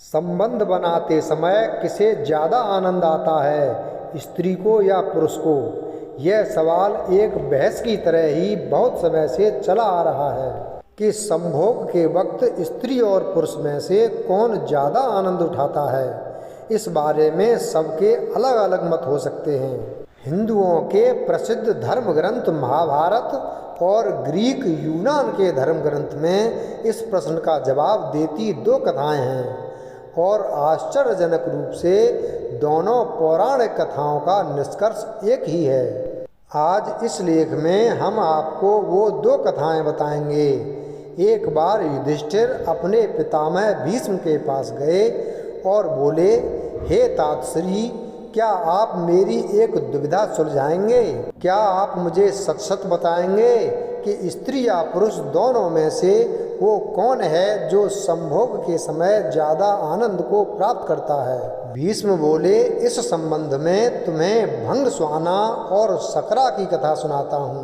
संबंध बनाते समय किसे ज़्यादा आनंद आता है, स्त्री को या पुरुष को? यह सवाल एक बहस की तरह ही बहुत समय से चला आ रहा है कि संभोग के वक्त स्त्री और पुरुष में से कौन ज़्यादा आनंद उठाता है। इस बारे में सबके अलग अलग मत हो सकते हैं। हिंदुओं के प्रसिद्ध धर्म ग्रंथ महाभारत और ग्रीक यूनान के धर्म ग्रंथ में इस प्रश्न का जवाब देती दो कथाएं हैं और आश्चर्यजनक रूप से दोनों पौराणिक कथाओं का निष्कर्ष एक ही है। आज इस लेख में हम आपको वो दो कथाएं बताएंगे। एक बार युधिष्ठिर अपने पितामह भीष्म के पास गए और बोले, हे तातश्री, क्या आप मेरी एक दुविधा सुलझाएंगे? क्या आप मुझे सच सच बताएंगे कि स्त्री या पुरुष दोनों में से वो कौन है जो संभोग के समय ज़्यादा आनंद को प्राप्त करता है? भीष्म बोले, इस संबंध में तुम्हें भंगस्वाना और सकरा की कथा सुनाता हूँ,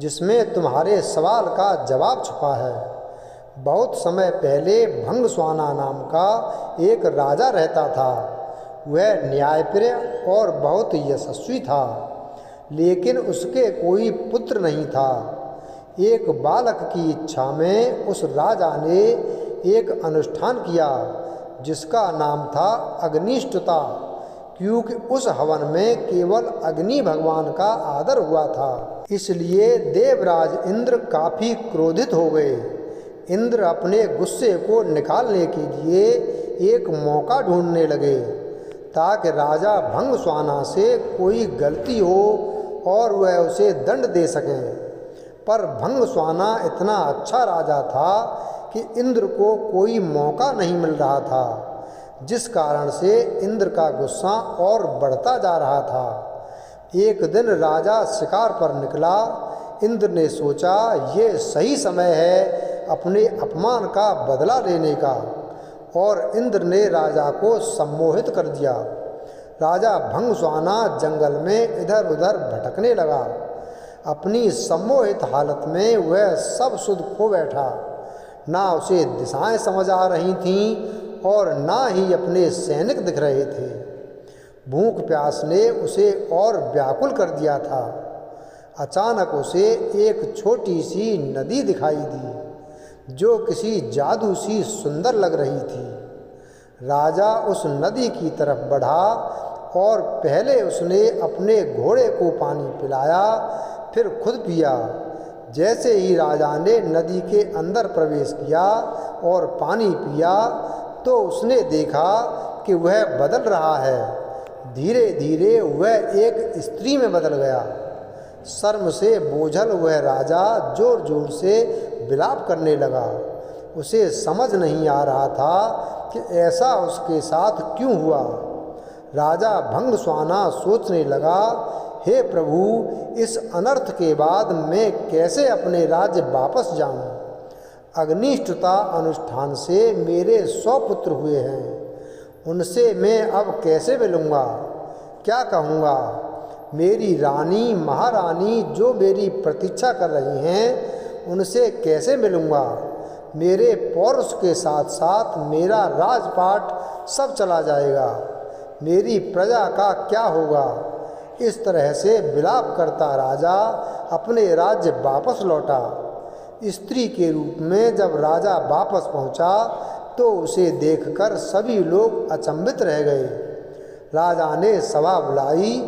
जिसमें तुम्हारे सवाल का जवाब छुपा है। बहुत समय पहले भंगस्वाना नाम का एक राजा रहता था। वह न्यायप्रिय और बहुत यशस्वी था, लेकिन उसके कोई पुत्र नहीं था। एक बालक की इच्छा में उस राजा ने एक अनुष्ठान किया जिसका नाम था अग्निष्टुता, क्योंकि उस हवन में केवल अग्नि भगवान का आदर हुआ था। इसलिए देवराज इंद्र काफ़ी क्रोधित हो गए। इंद्र अपने गुस्से को निकालने के लिए एक मौका ढूंढने लगे ताकि राजा भंगस्वाना से कोई गलती हो और वह उसे दंड दे सकें। पर भंगस्वाना इतना अच्छा राजा था कि इंद्र को कोई मौका नहीं मिल रहा था, जिस कारण से इंद्र का गुस्सा और बढ़ता जा रहा था। एक दिन राजा शिकार पर निकला। इंद्र ने सोचा, ये सही समय है अपने अपमान का बदला लेने का, और इंद्र ने राजा को सम्मोहित कर दिया। राजा भंगस्वाना जंगल में इधर उधर भटकने लगा। अपनी सम्मोहित हालत में वह सब सुध खो बैठा। ना उसे दिशाएं समझ आ रही थीं और ना ही अपने सैनिक दिख रहे थे। भूख प्यास ने उसे और व्याकुल कर दिया था। अचानक उसे एक छोटी सी नदी दिखाई दी जो किसी जादू सी सुंदर लग रही थी। राजा उस नदी की तरफ बढ़ा और पहले उसने अपने घोड़े को पानी पिलाया, फिर खुद पिया। जैसे ही राजा ने नदी के अंदर प्रवेश किया और पानी पिया तो उसने देखा कि वह बदल रहा है। धीरे धीरे वह एक स्त्री में बदल गया। शर्म से बोझल वह राजा जोर जोर से विलाप करने लगा। उसे समझ नहीं आ रहा था कि ऐसा उसके साथ क्यों हुआ। राजा भंगस्वाना सोचने लगा, हे प्रभु, इस अनर्थ के बाद मैं कैसे अपने राज्य वापस जाऊं? अग्निष्टुता अनुष्ठान से मेरे 100 पुत्र हुए हैं। उनसे मैं अब कैसे मिलूंगा? क्या कहूँगा? मेरी रानी महारानी जो मेरी प्रतीक्षा कर रही हैं, उनसे कैसे मिलूंगा? मेरे पौरुष के साथ साथ मेरा राजपाट सब चला जाएगा। मेरी प्रजा का क्या होगा? इस तरह से विलाप करता राजा अपने राज्य वापस लौटा। स्त्री के रूप में जब राजा वापस पहुंचा तो उसे देखकर सभी लोग अचंभित रह गए। राजा ने सभा बुलाई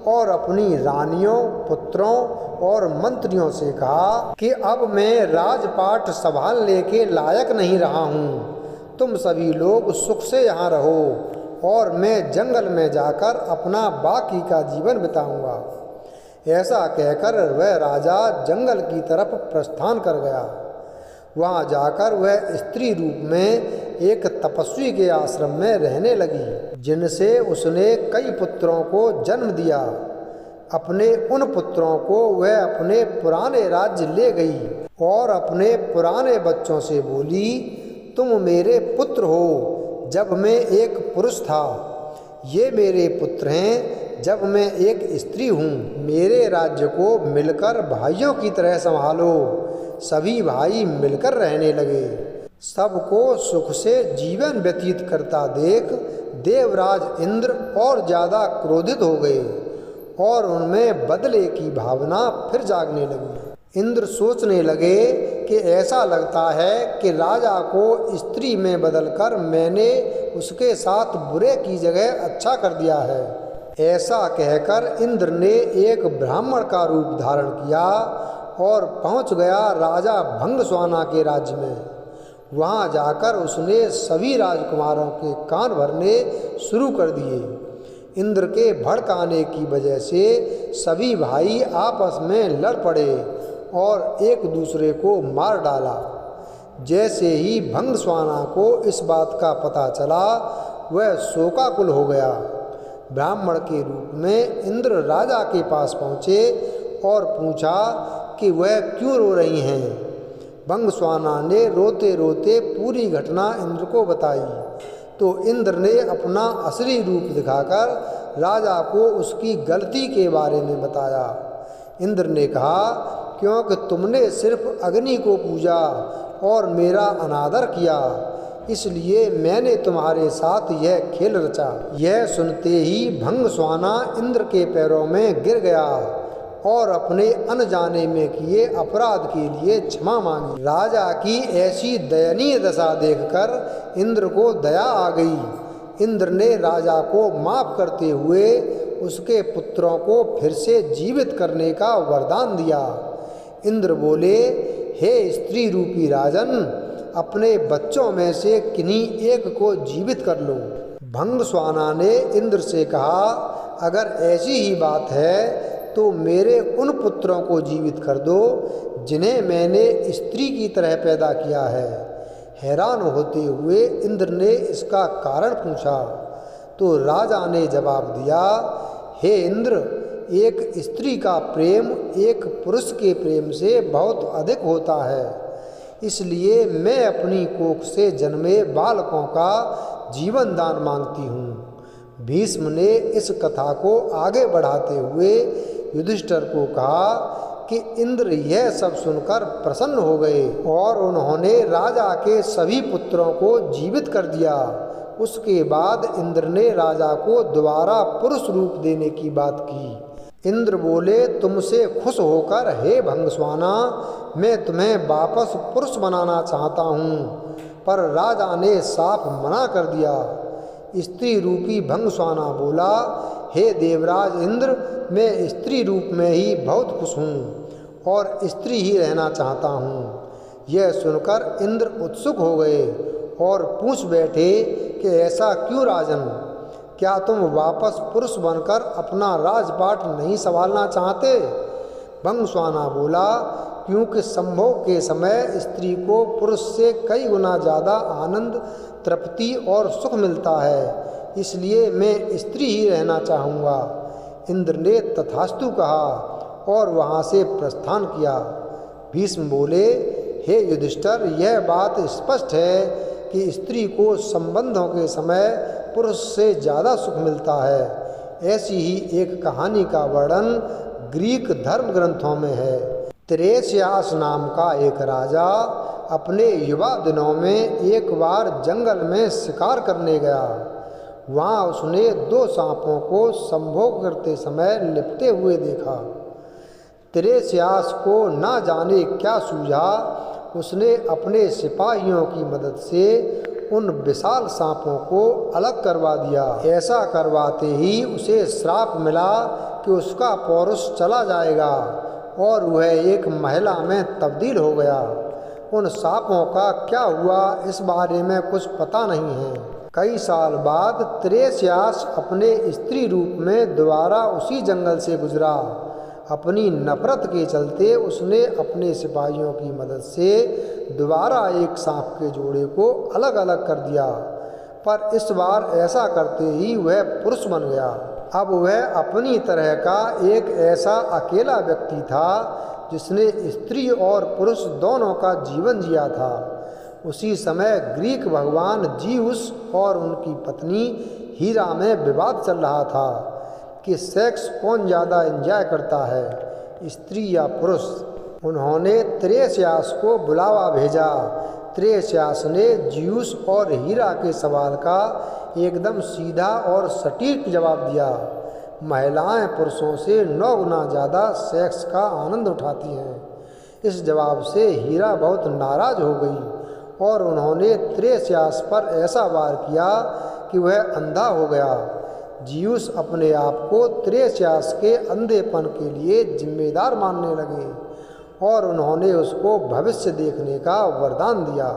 और अपनी रानियों, पुत्रों और मंत्रियों से कहा कि अब मैं राजपाट संभालने के लायक नहीं रहा हूँ। तुम सभी लोग सुख से यहाँ रहो और मैं जंगल में जाकर अपना बाकी का जीवन बिताऊंगा। ऐसा कहकर वह राजा जंगल की तरफ प्रस्थान कर गया। वहाँ जाकर वह स्त्री रूप में एक तपस्वी के आश्रम में रहने लगी, जिनसे उसने कई पुत्रों को जन्म दिया। अपने उन पुत्रों को वह अपने पुराने राज्य ले गई और अपने पुराने बच्चों से बोली, तुम मेरे पुत्र हो जब मैं एक पुरुष था। ये मेरे पुत्र हैं जब मैं एक स्त्री हूँ। मेरे राज्य को मिलकर भाइयों की तरह संभालो। सभी भाई मिलकर रहने लगे। सबको सुख से जीवन व्यतीत करता देख देवराज इंद्र और ज़्यादा क्रोधित हो गए और उनमें बदले की भावना फिर जागने लगी। इंद्र सोचने लगे कि ऐसा लगता है कि राजा को स्त्री में बदलकर मैंने उसके साथ बुरे की जगह अच्छा कर दिया है। ऐसा कहकर इंद्र ने एक ब्राह्मण का रूप धारण किया और पहुंच गया राजा भंगस्वाना के राज्य में। वहां जाकर उसने सभी राजकुमारों के कान भरने शुरू कर दिए। इंद्र के भड़काने की वजह से सभी भाई आपस में लड़ पड़े और एक दूसरे को मार डाला। जैसे ही भंगस्वाना को इस बात का पता चला वह शोकाकुल हो गया। ब्राह्मण के रूप में इंद्र राजा के पास पहुँचे और पूछा कि वह क्यों रो रही हैं। भंगस्वाना ने रोते रोते पूरी घटना इंद्र को बताई तो इंद्र ने अपना असली रूप दिखाकर राजा को उसकी गलती के बारे में बताया। इंद्र ने कहा, क्योंकि तुमने सिर्फ अग्नि को पूजा और मेरा अनादर किया, इसलिए मैंने तुम्हारे साथ यह खेल रचा। यह सुनते ही भंगस्वाना इंद्र के पैरों में गिर गया और अपने अनजाने में किए अपराध के लिए क्षमा मांगी। राजा की ऐसी दयनीय दशा देखकर इंद्र को दया आ गई। इंद्र ने राजा को माफ करते हुए उसके पुत्रों को फिर से जीवित करने का वरदान दिया। इंद्र बोले, हे स्त्री रूपी राजन, अपने बच्चों में से किन्हीं एक को जीवित कर लो। भंगस्वाना ने इंद्र से कहा, अगर ऐसी ही बात है तो मेरे उन पुत्रों को जीवित कर दो जिन्हें मैंने स्त्री की तरह पैदा किया है। हैरान होते हुए इंद्र ने इसका कारण पूछा तो राजा ने जवाब दिया, हे इंद्र, एक स्त्री का प्रेम एक पुरुष के प्रेम से बहुत अधिक होता है, इसलिए मैं अपनी कोख से जन्मे बालकों का जीवन दान मांगती हूँ। भीष्म ने इस कथा को आगे बढ़ाते हुए युधिष्ठिर को कहा कि इंद्र यह सब सुनकर प्रसन्न हो गए और उन्होंने राजा के सभी पुत्रों को जीवित कर दिया। उसके बाद इंद्र ने राजा को दोबारा पुरुष रूप देने की बात की। इंद्र बोले, तुमसे खुश होकर हे भंगस्वाना, मैं तुम्हें वापस पुरुष बनाना चाहता हूँ, पर राजा ने साफ मना कर दिया। स्त्री रूपी भंगस्वाना बोला, हे देवराज इंद्र, मैं स्त्री रूप में ही बहुत खुश हूँ और स्त्री ही रहना चाहता हूँ। यह सुनकर इंद्र उत्सुक हो गए और पूछ बैठे कि ऐसा क्यों राजन, क्या तुम वापस पुरुष बनकर अपना राजपाट नहीं संभालना चाहते? भंगस्वाना बोला, क्योंकि संभोग के समय स्त्री को पुरुष से कई गुना ज़्यादा आनंद, तृप्ति और सुख मिलता है, इसलिए मैं स्त्री ही रहना चाहूँगा। इंद्र ने तथास्तु कहा और वहाँ से प्रस्थान किया। भीष्म बोले, हे युधिष्ठिर, यह बात स्पष्ट है कि स्त्री को संबंधों के समय पुरुष से ज़्यादा सुख मिलता है। ऐसी ही एक कहानी का वर्णन ग्रीक धर्म ग्रंथों में है। तिरेसियास नाम का एक राजा अपने युवा दिनों में एक बार जंगल में शिकार करने गया। वहाँ उसने 2 सांपों को संभोग करते समय लिपटे हुए देखा। तिरेसियास को ना जाने क्या सूझा, उसने अपने सिपाहियों की मदद से उन विशाल सांपों को अलग करवा दिया। ऐसा करवाते ही उसे श्राप मिला कि उसका पौरुष चला जाएगा और वह एक महिला में तब्दील हो गया। उन सांपों का क्या हुआ इस बारे में कुछ पता नहीं है। कई साल बाद तिरेसियास अपने स्त्री रूप में दोबारा उसी जंगल से गुजरा। अपनी नफरत के चलते उसने अपने सिपाहियों की मदद से दोबारा एक सांप के जोड़े को अलग अलग कर दिया, पर इस बार ऐसा करते ही वह पुरुष बन गया। अब वह अपनी तरह का एक ऐसा अकेला व्यक्ति था जिसने स्त्री और पुरुष दोनों का जीवन जिया था। उसी समय ग्रीक भगवान जीउस और उनकी पत्नी हीरा में विवाद चल रहा था कि सेक्स कौन ज़्यादा एंजॉय करता है, स्त्री या पुरुष। उन्होंने तिरेसियास को बुलावा भेजा। त्रेस्यास ने ज़्यूस और हीरा के सवाल का एकदम सीधा और सटीक जवाब दिया। महिलाएं पुरुषों से 9 गुना ज़्यादा सेक्स का आनंद उठाती हैं। इस जवाब से हीरा बहुत नाराज़ हो गई और उन्होंने त्रेस्यास पर ऐसा वार किया कि वह अंधा हो गया। ज़्यूस अपने आप को त्रेस्यास के अंधेपन के लिए जिम्मेदार मानने लगे और उन्होंने उसको भविष्य देखने का वरदान दिया।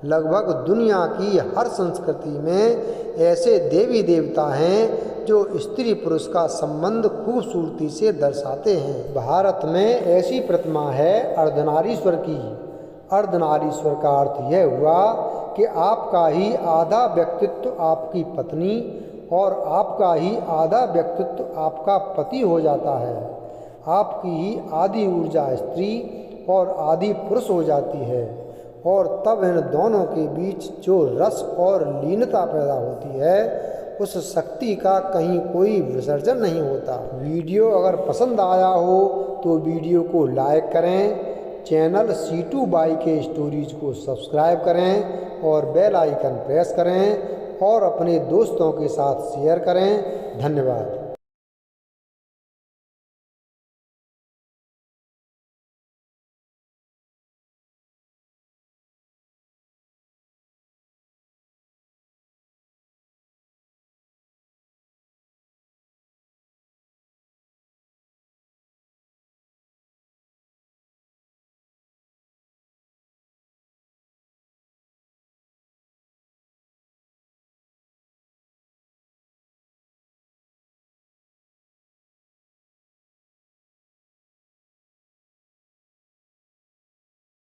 लगभग दुनिया की हर संस्कृति में ऐसे देवी देवता हैं जो स्त्री पुरुष का संबंध खूबसूरती से दर्शाते हैं। भारत में ऐसी प्रतिमा है अर्धनारीश्वर की। अर्धनारीश्वर का अर्थ यह हुआ कि आपका ही आधा व्यक्तित्व आपकी पत्नी और आपका ही आधा व्यक्तित्व आपका पति हो जाता है। आपकी ही आधी ऊर्जा स्त्री और आधी पुरुष हो जाती है और तब इन दोनों के बीच जो रस और लीनता पैदा होती है उस शक्ति का कहीं कोई विसर्जन नहीं होता। वीडियो अगर पसंद आया हो तो वीडियो को लाइक करें, चैनल C2 बाई के स्टोरीज को सब्सक्राइब करें और बेल आइकन प्रेस करें और अपने दोस्तों के साथ शेयर करें। धन्यवाद।